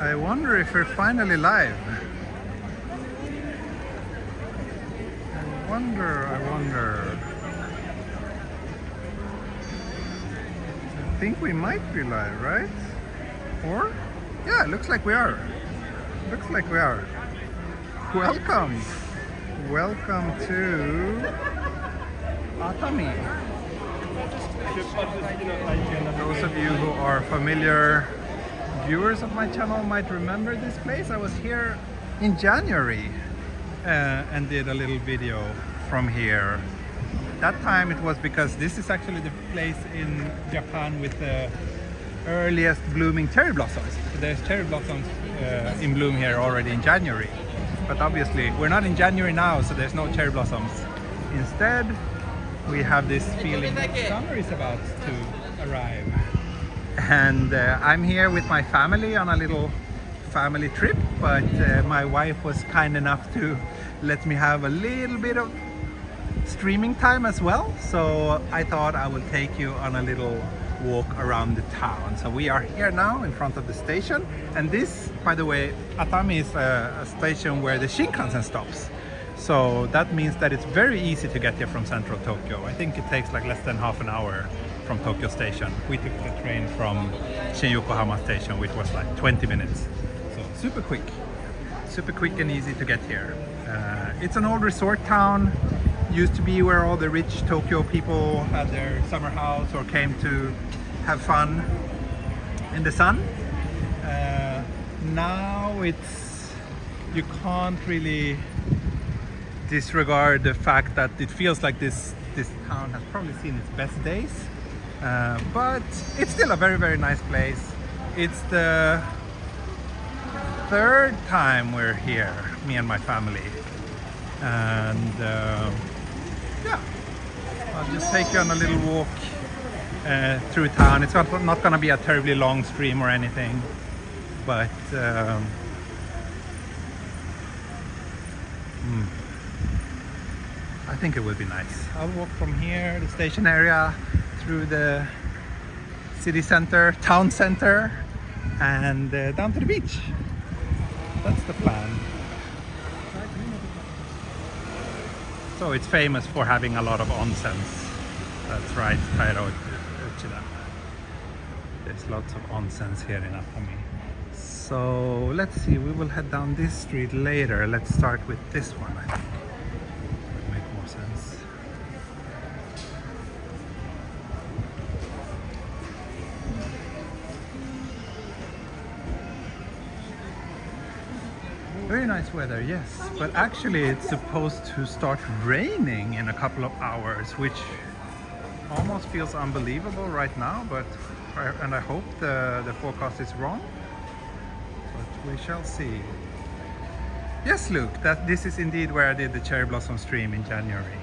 I wonder if we're finally live. I wonder. I think we might be live, right? Or? Yeah, it looks like we are. Welcome to Atami. Those of you who are familiar viewers of my channel might remember this place. I was here in January and did a little video from here. That time it was because this is actually the place in Japan with the earliest blooming cherry blossoms. There's cherry blossoms in bloom here already in January. But obviously we're not in January now, so there's no cherry blossoms. Instead, we have this feeling that summer is about to arrive. And I'm here with my family on a little family trip, but my wife was kind enough to let me have a little bit of streaming time as well. So I thought I would take you on a little walk around the town. So we are here now in front of the station, and this, by the way, Atami is a station where the Shinkansen stops. So that means that it's very easy to get here from central Tokyo. I think it takes like less than half an hour from Tokyo Station. We took the train from Shin-Yokohama Station, which was like 20 minutes. So super quick and easy to get here. It's an old resort town. Used to be where all the rich Tokyo people had their summer house or came to have fun in the sun. Now you can't really disregard the fact that it feels like this town has probably seen its best days, but it's still a very, very nice place. It's the third time we're here, me and my family, and yeah, I'll just take you on a little walk through town. It's not going to be a terribly long stream or anything, but I think it will be nice. I'll walk from here, the station area, through the city center, town center, and down to the beach. That's the plan. So it's famous for having a lot of onsens. That's right, Tairo Uchida. There's lots of onsens here in Atami. So let's see, we will head down this street later. Let's start with this one, I think. Would make more sense. Very nice weather, yes, but actually it's supposed to start raining in a couple of hours, which almost feels unbelievable right now, and I hope the forecast is wrong, but we shall see. Yes, Luke, this is indeed where I did the cherry blossom stream in January.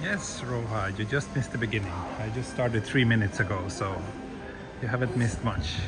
Yes, Roha, you just missed the beginning. I just started 3 minutes ago, so you haven't missed much.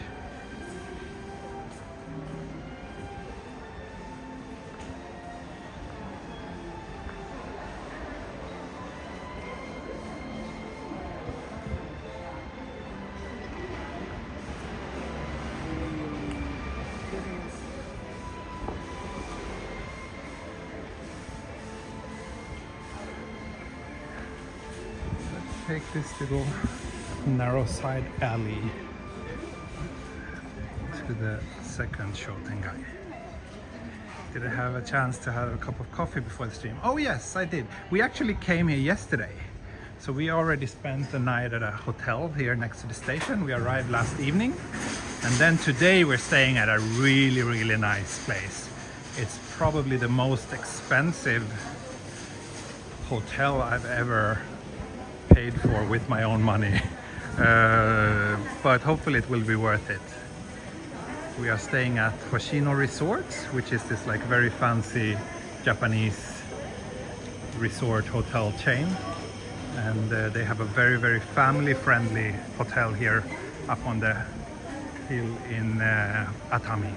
Take this little narrow side alley to the second Shotengai. Did I have a chance to have a cup of coffee before the stream? Oh yes, I did. We actually came here yesterday. So we already spent the night at a hotel here next to the station. We arrived last evening. And then today we're staying at a really, really nice place. It's probably the most expensive hotel I've ever paid for with my own money, but hopefully it will be worth it. We are staying at Hoshino Resorts, which is this like very fancy Japanese resort hotel chain, and they have a very, very family friendly hotel here up on the hill in Atami,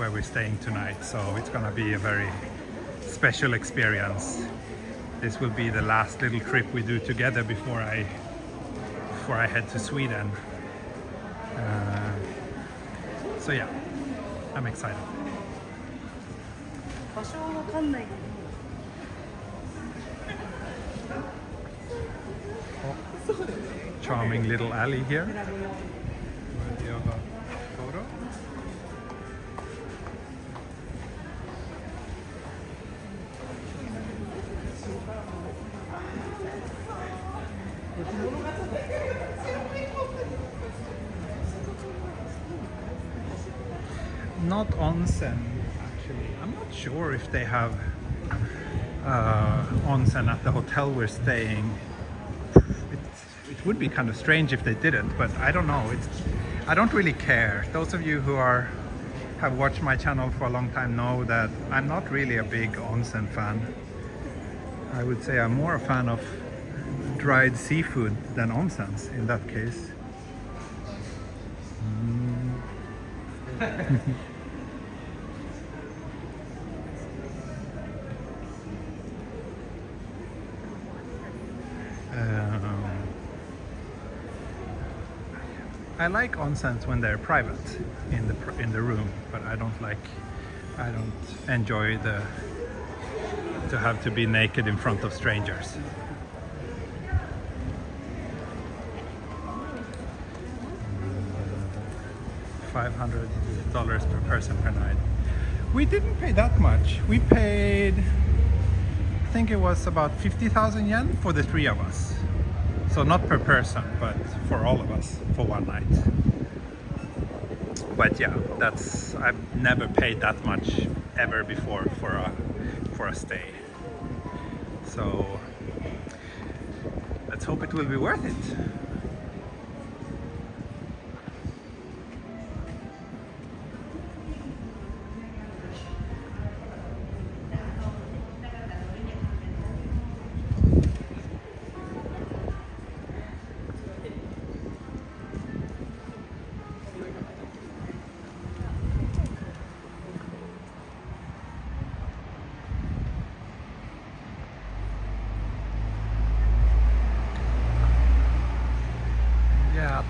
where we're staying tonight, so it's gonna be a very special experience. This will be the last little trip we do together before I head to Sweden. So yeah, I'm excited. Charming little alley here. Do you have a photo? Not onsen, actually. I'm not sure if they have onsen at the hotel we're staying. It would be kind of strange if they didn't, but I don't know. I don't really care. Those of you who have watched my channel for a long time know that I'm not really a big onsen fan. I would say I'm more a fan of dried seafood than onsens in that case. I like onsens when they're private in the room, but I don't enjoy to have to be naked in front of strangers. $500 per person per night. We didn't pay that much. We paid, I think it was about 50,000 yen for the three of us. So not per person, but for all of us for one night. But yeah, I've never paid that much ever before for a stay. So let's hope it will be worth it.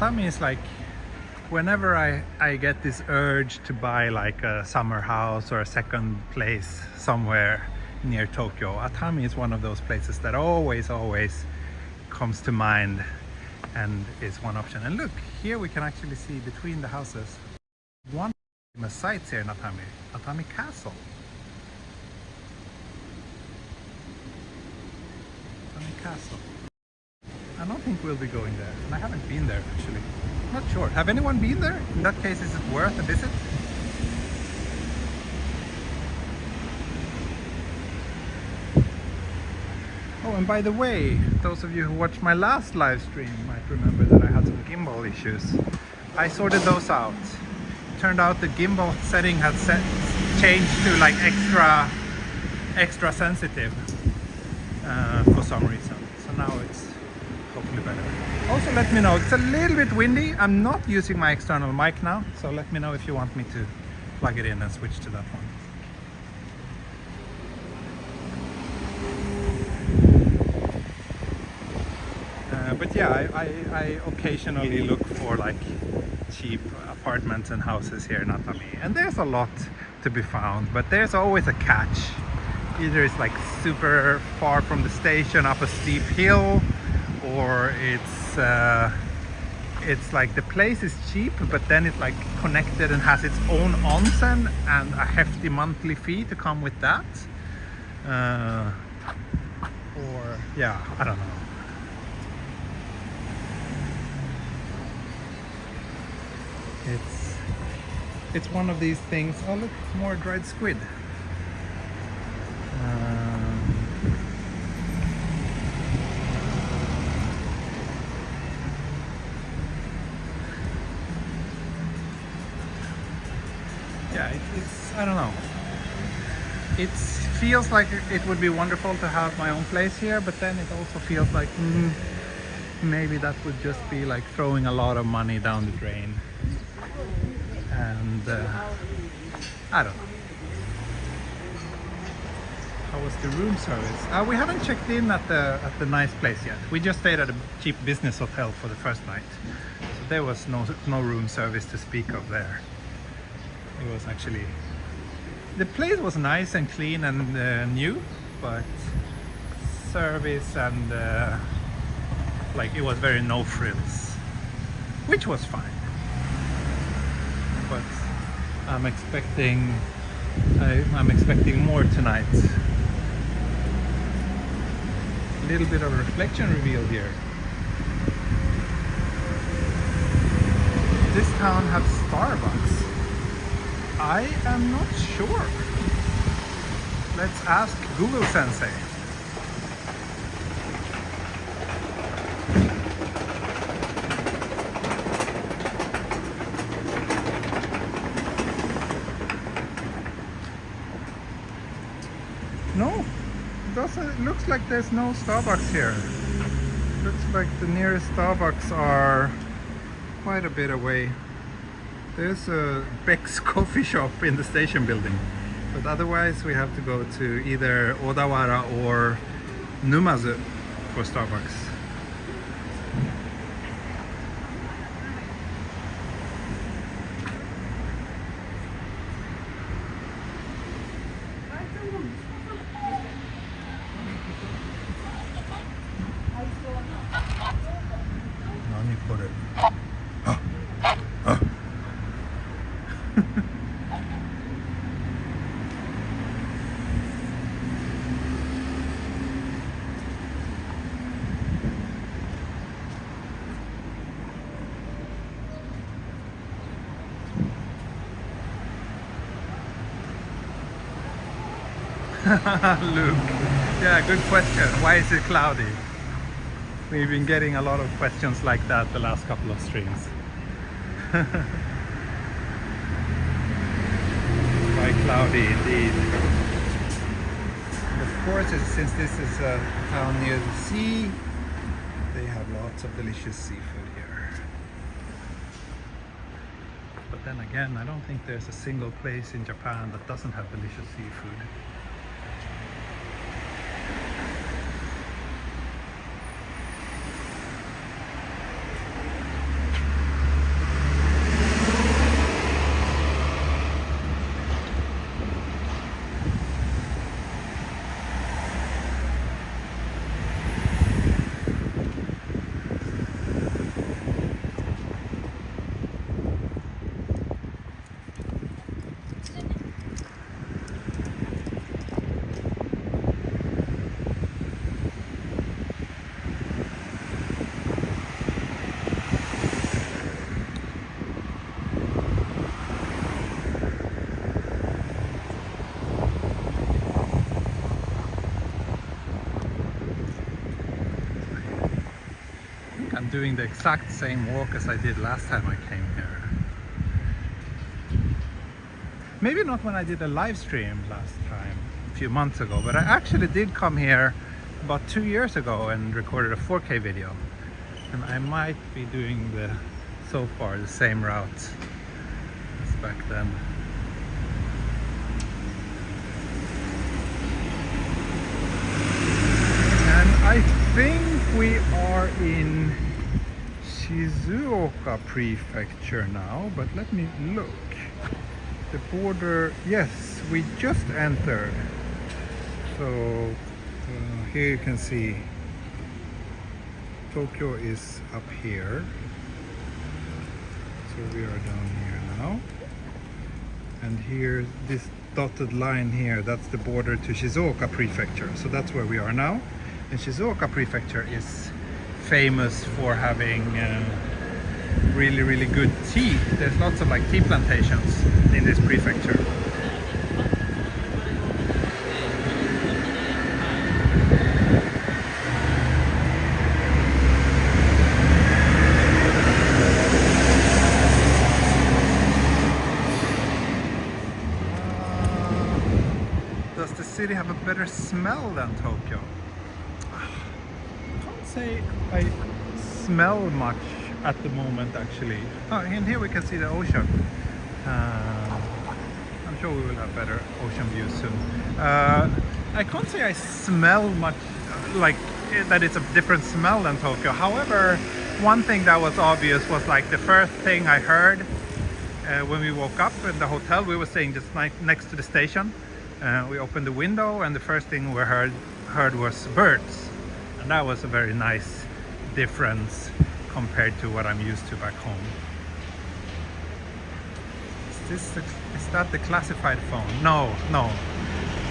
Atami is like, whenever I get this urge to buy like a summer house or a second place somewhere near Tokyo, Atami is one of those places that always comes to mind and is one option. And look, here we can actually see between the houses one famous sites here in Atami, Atami Castle. Atami Castle. I don't think we'll be going there, and I haven't been there actually. Not sure. Have anyone been there? In that case, is it worth a visit? Oh, and by the way, those of you who watched my last live stream might remember that I had some gimbal issues. I sorted those out. Turned out the gimbal setting had changed to like extra sensitive for some reason. So now it's hopefully better. Also let me know, it's a little bit windy. I'm not using my external mic now, so let me know if you want me to plug it in and switch to that one. But yeah, I occasionally look for like cheap apartments and houses here in Atami, and there's a lot to be found, but there's always a catch. Either it's like super far from the station up a steep hill, or it's like the place is cheap, but then it's like connected and has its own onsen and a hefty monthly fee to come with that. Or yeah, I don't know. It's one of these things. Oh look, more dried squid. Yeah, it's I don't know. It feels like it would be wonderful to have my own place here, but then it also feels like maybe that would just be like throwing a lot of money down the drain. And I don't know. How was the room service? We haven't checked in at the nice place yet. We just stayed at a cheap business hotel for the first night, so there was no room service to speak of there. It was actually, the place was nice and clean and new, but service and like it was very no frills, which was fine. But I'm expecting more tonight. A little bit of reflection revealed here. This town has Starbucks. I am not sure. Let's ask Google Sensei. No, it looks like there's no Starbucks here. Looks like the nearest Starbucks are quite a bit away. There's a Beck's coffee shop in the station building, but otherwise we have to go to either Odawara or Numazu for Starbucks. Luke, yeah, good question. Why is it cloudy? We've been getting a lot of questions like that the last couple of streams. Quite cloudy indeed. Of course, since this is a town near the sea, they have lots of delicious seafood here. But then again, I don't think there's a single place in Japan that doesn't have delicious seafood. I'm doing the exact same walk as I did last time I came here. Maybe not when I did a live stream last time, a few months ago, but I actually did come here about 2 years ago and recorded a 4K video. And I might be doing so far the same route as back then. And I think we are in Shizuoka Prefecture now, but let me look. The border, yes, we just entered. So here you can see Tokyo is up here. So we are down here now. And here, this dotted line here, that's the border to Shizuoka Prefecture. So that's where we are now. And Shizuoka Prefecture is famous for having really, really good tea. There's lots of like tea plantations in this prefecture. Does the city have a better smell than Tokyo? I can't say I smell much at the moment actually. Oh, and here we can see the ocean. I'm sure we will have better ocean views soon. I can't say I smell much like that it's a different smell than Tokyo. However, one thing that was obvious was like the first thing I heard when we woke up in the hotel. We were staying just next to the station. We opened the window and the first thing we heard was birds, and that was a very nice difference compared to what I'm used to back home. Is that the classified phone? No.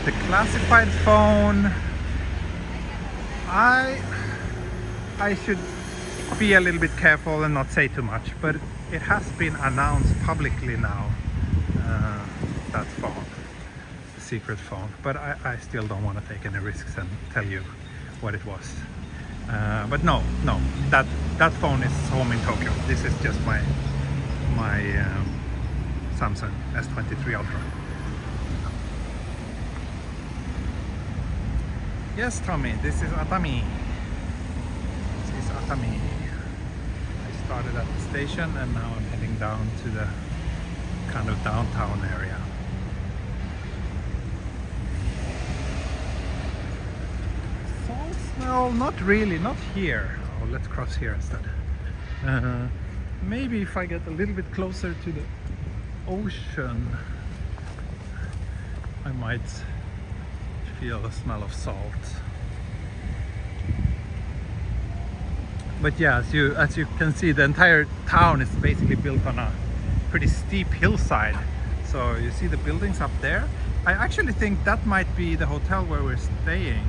The classified phone, I should be a little bit careful and not say too much, but it has been announced publicly now, that phone, the secret phone, but I still don't want to take any risks and tell you what it was. But no, that phone is home in Tokyo. This is just my Samsung S23 Ultra. Yes, Tommy, this is Atami. This is Atami. I started at the station and now I'm heading down to the kind of downtown area. Salt smell, not really, not here. Oh, let's cross here instead. Maybe if I get a little bit closer to the ocean, I might feel the smell of salt. But yeah, as you can see, the entire town is basically built on a pretty steep hillside. So you see the buildings up there. I actually think that might be the hotel where we're staying.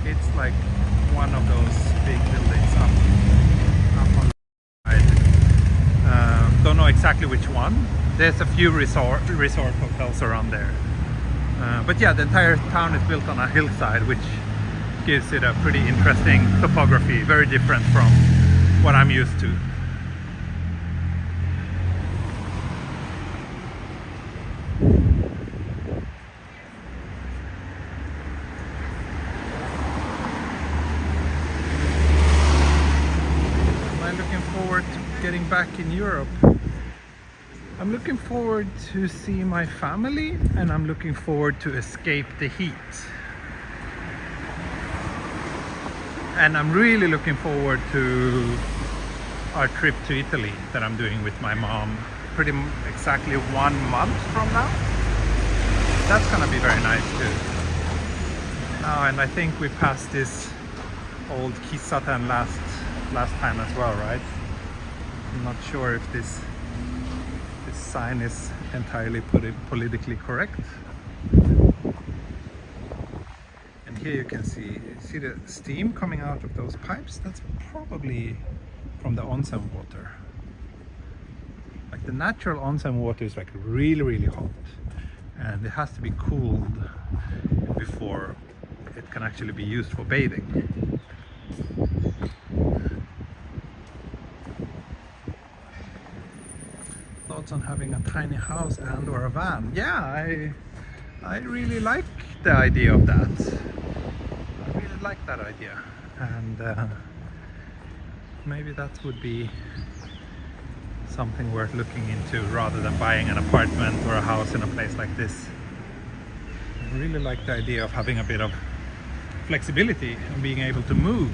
It's like one of those big buildings up on the side. Don't know exactly which one. There's a few resort hotels around there. But yeah, the entire town is built on a hillside, which gives it a pretty interesting topography, very different from what I'm used to. Am I looking forward to getting back in Europe? I'm looking forward to see my family, and I'm looking forward to escape the heat. And I'm really looking forward to our trip to Italy that I'm doing with my mom pretty exactly 1 month from now. That's gonna be very nice too. And I think we passed this old Kisatan last time as well, right? I'm not sure if this sign is entirely politically correct. And here you can see the steam coming out of those pipes. That's probably from the onsen water. Like the natural onsen water is like really hot, and it has to be cooled before it can actually be used for bathing. On having a tiny house and or a van. Yeah, I really like the idea of that. I really like that idea, and maybe that would be something worth looking into rather than buying an apartment or a house in a place like this. I really like the idea of having a bit of flexibility and being able to move.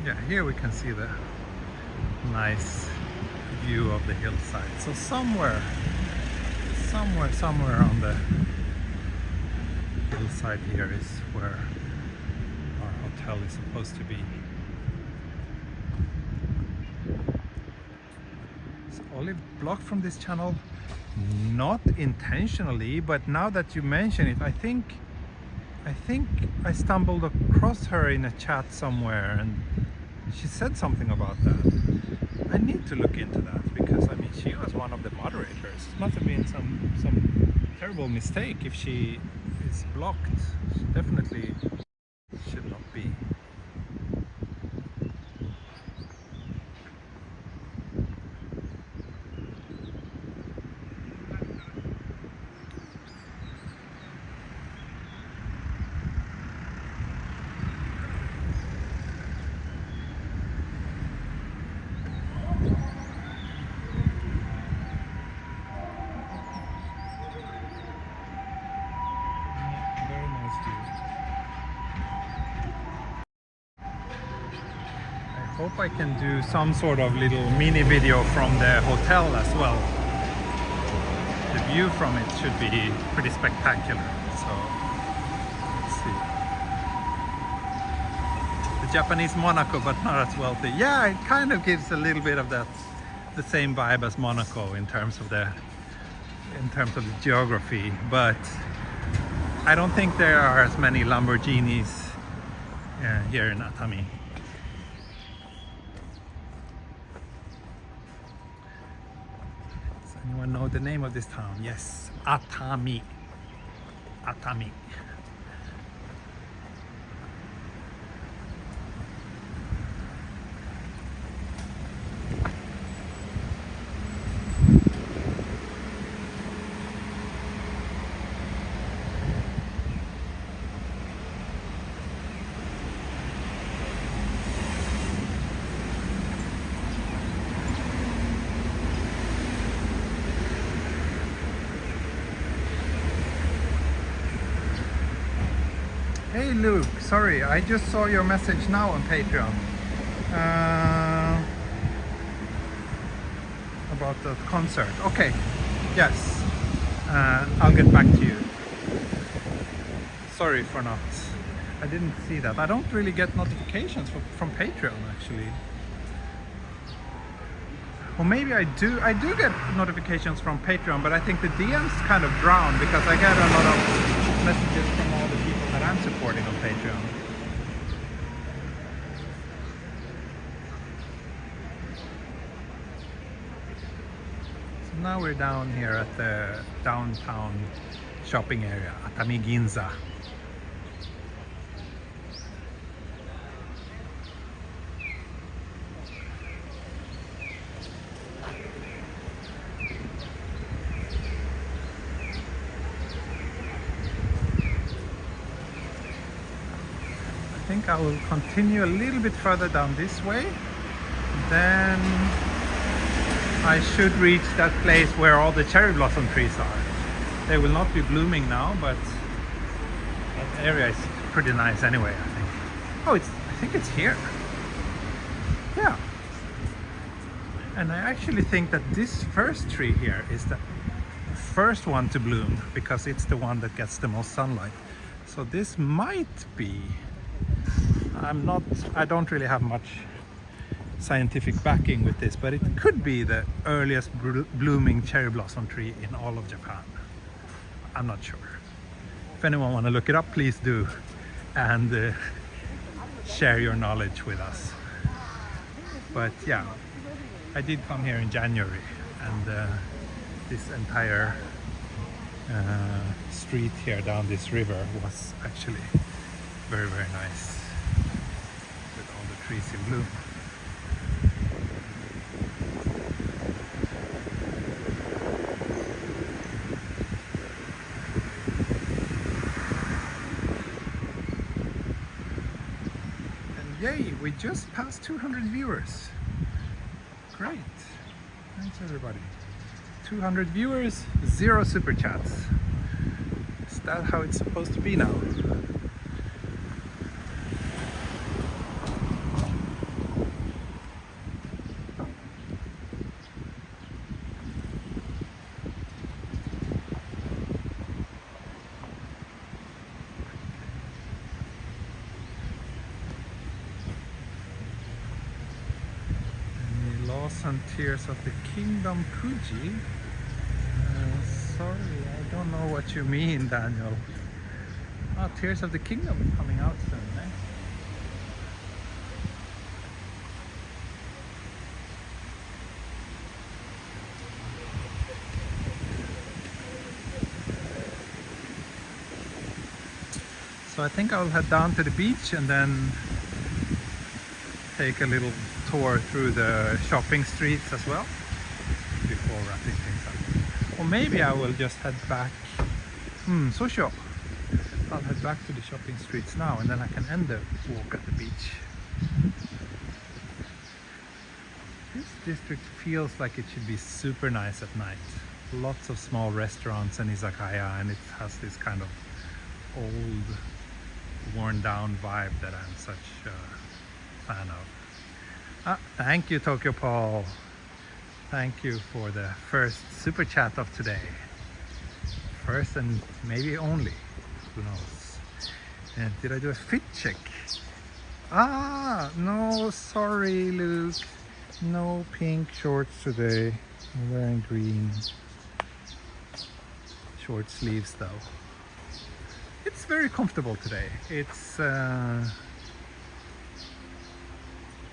Yeah, here we can see the nice view of the hillside. So somewhere on the hillside here is where our hotel is supposed to be. Is Olive blocked from this channel? Not intentionally, but now that you mention it, I think I stumbled across her in a chat somewhere and she said something about that. I need to look into that, because I mean, she was one of the moderators. It must have been some terrible mistake if she is blocked. She definitely should not be. hope I can do some sort of little mini video from the hotel as well. The view from it should be pretty spectacular. So let's see. The Japanese Monaco, but not as wealthy. Yeah, it kind of gives a little bit of that, the same vibe as Monaco in terms of the geography, but I don't think there are as many Lamborghinis here in Atami. Does anyone know the name of this town? Yes, Atami. Atami. Hey Luke, sorry, I just saw your message now on Patreon about the concert. Okay, yes, I'll get back to you. Sorry for not, I didn't see that. I don't really get notifications from Patreon actually. Or maybe I do get notifications from Patreon, but I think the DMs kind of drown because I get a lot of messages from all the people that I'm supporting on Patreon. So now we're down here at the downtown shopping area, Atami Ginza. I think I will continue a little bit further down this way, then I should reach that place where all the cherry blossom trees are. They will not be blooming now, but that area is pretty nice anyway, I think. Oh, I think it's here. Yeah. And I actually think that this first tree here is the first one to bloom because it's the one that gets the most sunlight. So this might be, I don't really have much scientific backing with this, but it could be the earliest blooming cherry blossom tree in all of Japan. I'm not sure. If anyone want to look it up, please do, and share your knowledge with us. But yeah, I did come here in January, and this entire street here down this river was actually very, very nice. Trees in bloom. And yay, we just passed 200 viewers. Great. Thanks everybody. 200 viewers, 0 super chats. Is that how it's supposed to be now? And Tears of the Kingdom Fuji. Sorry, I don't know what you mean, Daniel. Oh, Tears of the Kingdom is coming out soon, eh? So I think I'll head down to the beach and then take a little tour through the shopping streets as well before wrapping things up. Or maybe I will just head back. So sure. I'll head back to the shopping streets now and then I can end the walk at the beach. This district feels like it should be super nice at night. Lots of small restaurants and izakaya, and it has this kind of old, worn down vibe that I'm such a fan of. Thank you, Tokyo Paul. Thank you for the first super chat of today. First and maybe only. Who knows? And did I do a fit check? No, sorry, Luke. No pink shorts today. I'm wearing green. Short sleeves though. It's very comfortable today. It's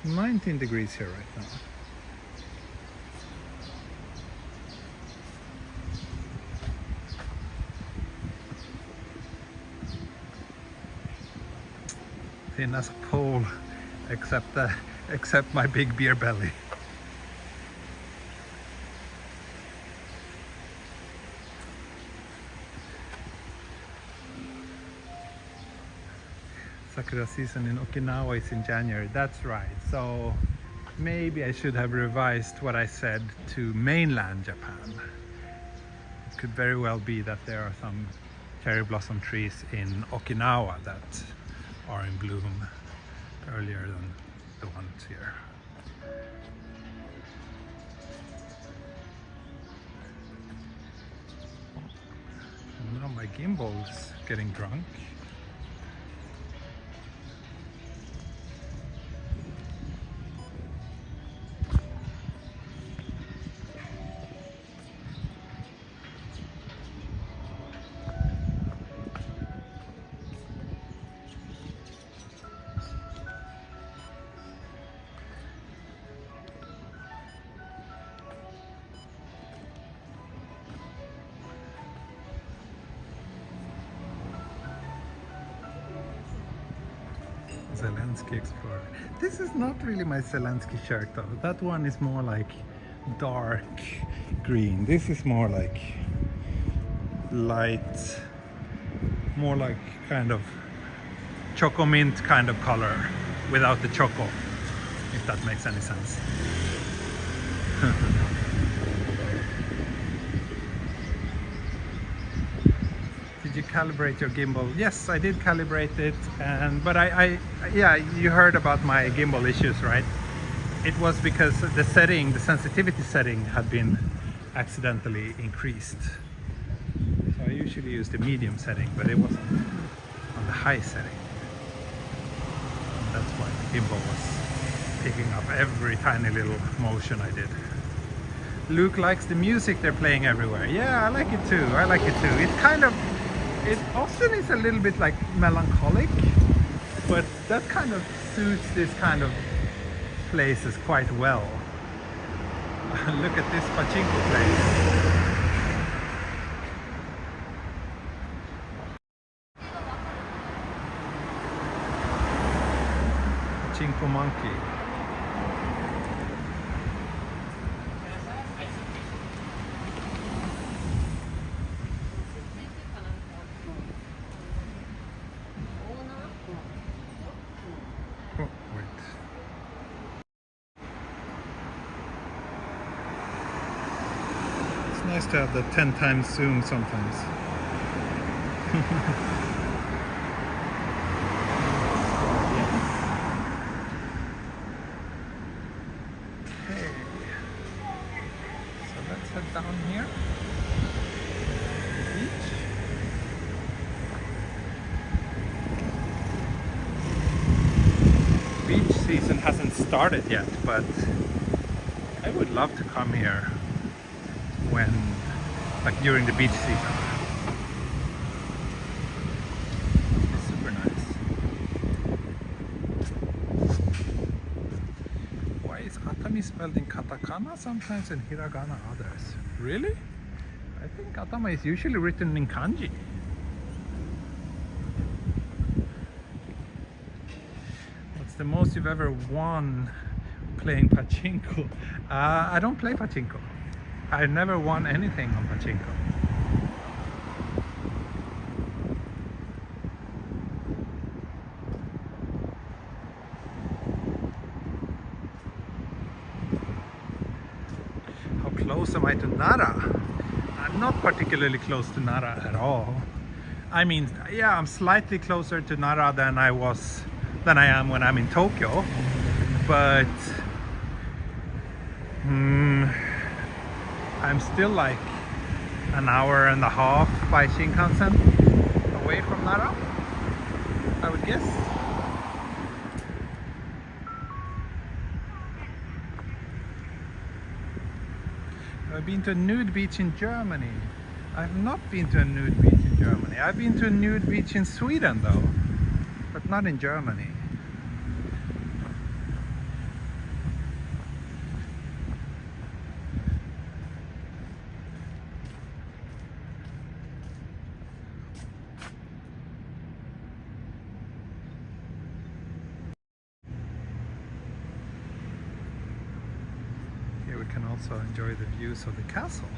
19 degrees here right now. Thin as a pole, except my big beer belly. Sakura season in Okinawa is in January. That's right. So maybe I should have revised what I said to mainland Japan. It could very well be that there are some cherry blossom trees in Okinawa that are in bloom earlier than the ones here. And now my gimbal's getting drunk. Zelensky Explorer. This is not really my Zelensky shirt though. That one is more like dark green. This is more like light, more like kind of choco mint kind of color without the choco, if that makes any sense. Did you calibrate your gimbal? Yes, I did calibrate it, but yeah, you heard about my gimbal issues, right? It was because the sensitivity setting had been accidentally increased. So I usually use the medium setting, but it wasn't on the high setting. And that's why the gimbal was picking up every tiny little motion I did. Luke likes the music they're playing everywhere. Yeah, I like it too. I like it too. It often is a little bit like melancholic, but that kind of suits this kind of places quite well. Look at this pachinko place. Pachinko monkey. Nice to have the 10 times zoom sometimes. Okay, so let's head down here. The beach. Beach season hasn't started yet, but I would love to come here during the beach season. It's super nice. Why is Atami spelled in katakana sometimes and hiragana others? Really? I think Atami is usually written in kanji. What's the most you've ever won playing pachinko? I don't play pachinko. I never won anything on pachinko. How close am I to Nara? I'm not particularly close to Nara at all. I mean, yeah, I'm slightly closer to Nara than I am when I'm in Tokyo, but I'm still like an hour and a half by Shinkansen away from Nara, I would guess. I've been to a nude beach in Germany. I've not been to a nude beach in Germany. I've been to a nude beach in Sweden though, but not in Germany. Here we can also enjoy the views of the castle.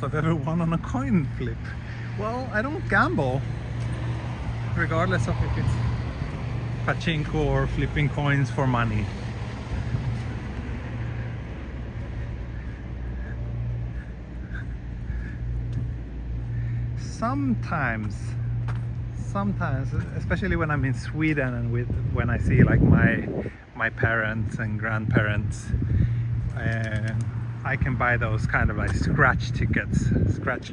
I've ever won on a coin flip. Well, I don't gamble, regardless of if it's pachinko or flipping coins for money. Sometimes, especially when I'm in Sweden and when I see like my parents and grandparents, I can buy those kind of like scratch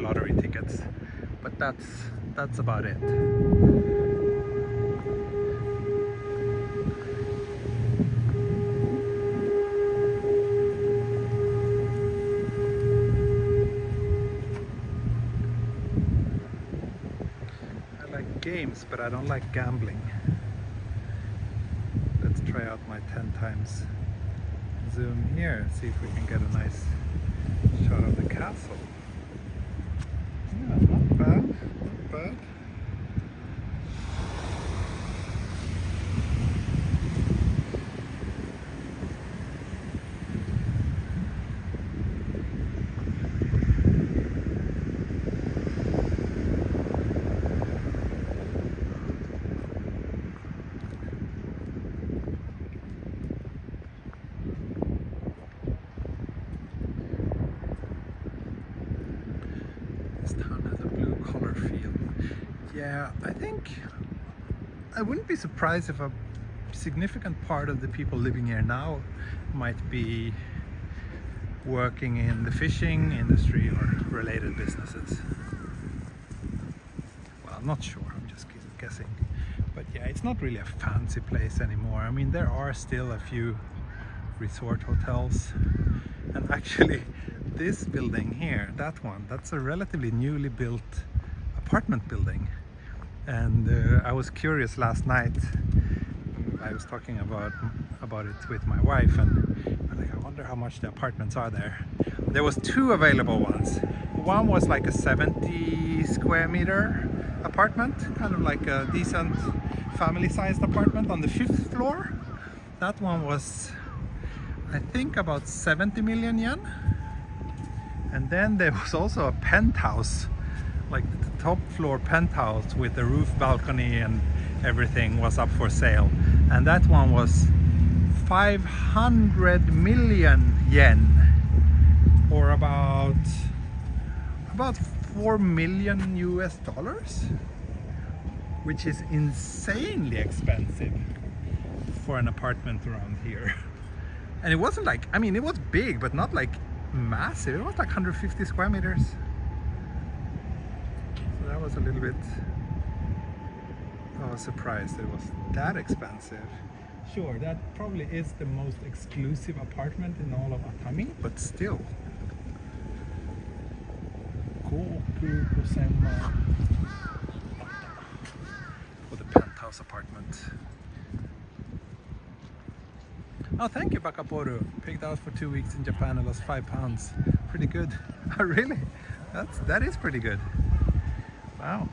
lottery tickets, but that's about it. I like games, but I don't like gambling. Let's try out my 10 times zoom here, see if we can get a nice shot of the castle. Yeah, not bad, not bad. Yeah, I think I wouldn't be surprised if a significant part of the people living here now might be working in the fishing industry or related businesses. Well, I'm not sure, I'm just guessing. But yeah, it's not really a fancy place anymore. I mean, there are still a few resort hotels, and actually this building here, that's a relatively newly built apartment building. And I was curious last night. I was talking about it with my wife, and I'm like, I wonder how much the apartments are there. There was 2 available ones. One was like a 70 square meter apartment, kind of like a decent family-sized apartment on the 5th floor. That one was, I think, about 70 million yen. And then there was also a penthouse, like the top floor penthouse with the roof balcony and everything was up for sale, and that one was 500 million yen, or about $4 million US, which is insanely expensive for an apartment around here. And it wasn't like, I mean, it was big, but not like massive. It was like 150 square meters. That was a little bit, I was surprised it was that expensive. Sure, that probably is the most exclusive apartment in all of Atami, but still. For the penthouse apartment. Oh, thank you, Bakaporu. Picked out for 2 weeks in Japan and lost 5 pounds. Pretty good. Oh, really? That is pretty good. Wow.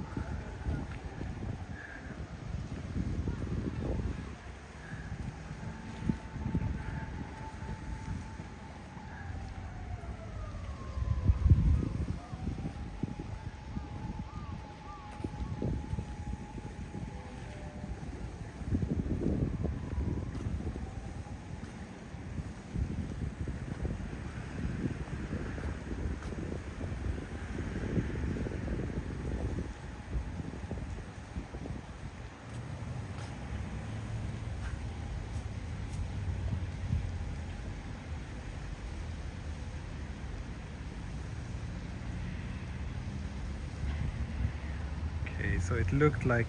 Okay, so it looked like,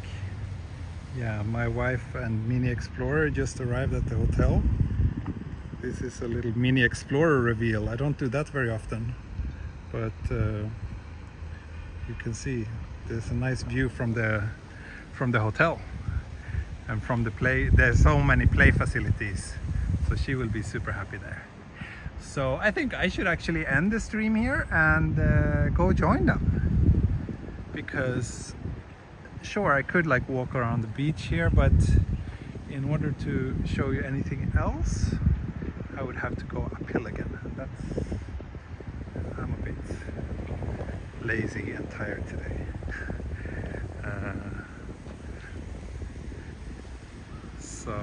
yeah, my wife and Mini Explorer just arrived at the hotel. This is a little Mini Explorer reveal. I don't do that very often, but you can see there's a nice view from the hotel and from the play. There's so many play facilities, so she will be super happy there. So I think I should actually end the stream here and go join them, because sure, I could like walk around the beach here, but in order to show you anything else I would have to go uphill again. I'm a bit lazy and tired today. So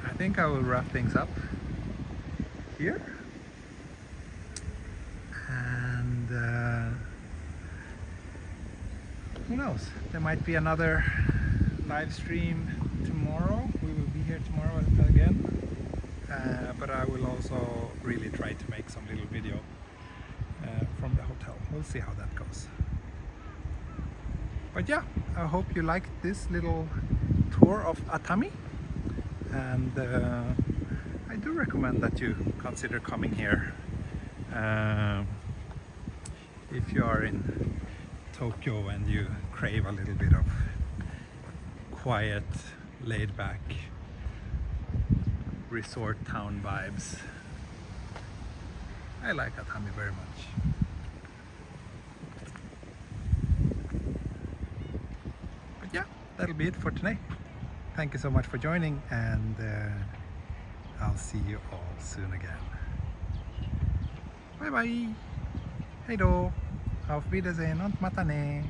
I think I will wrap things up here, and who knows, there might be another live stream tomorrow. We will be here tomorrow again, but I will also really try to make some little video from the hotel. We'll see how that goes. But yeah, I hope you liked this little tour of Atami, and I do recommend that you consider coming here if you are in Tokyo and you crave a little bit of quiet, laid-back resort town vibes. I like Atami very much. But yeah, that'll be it for today. Thank you so much for joining, and I'll see you all soon again. Bye bye! Hej då! Auf Wiedersehen und Matane!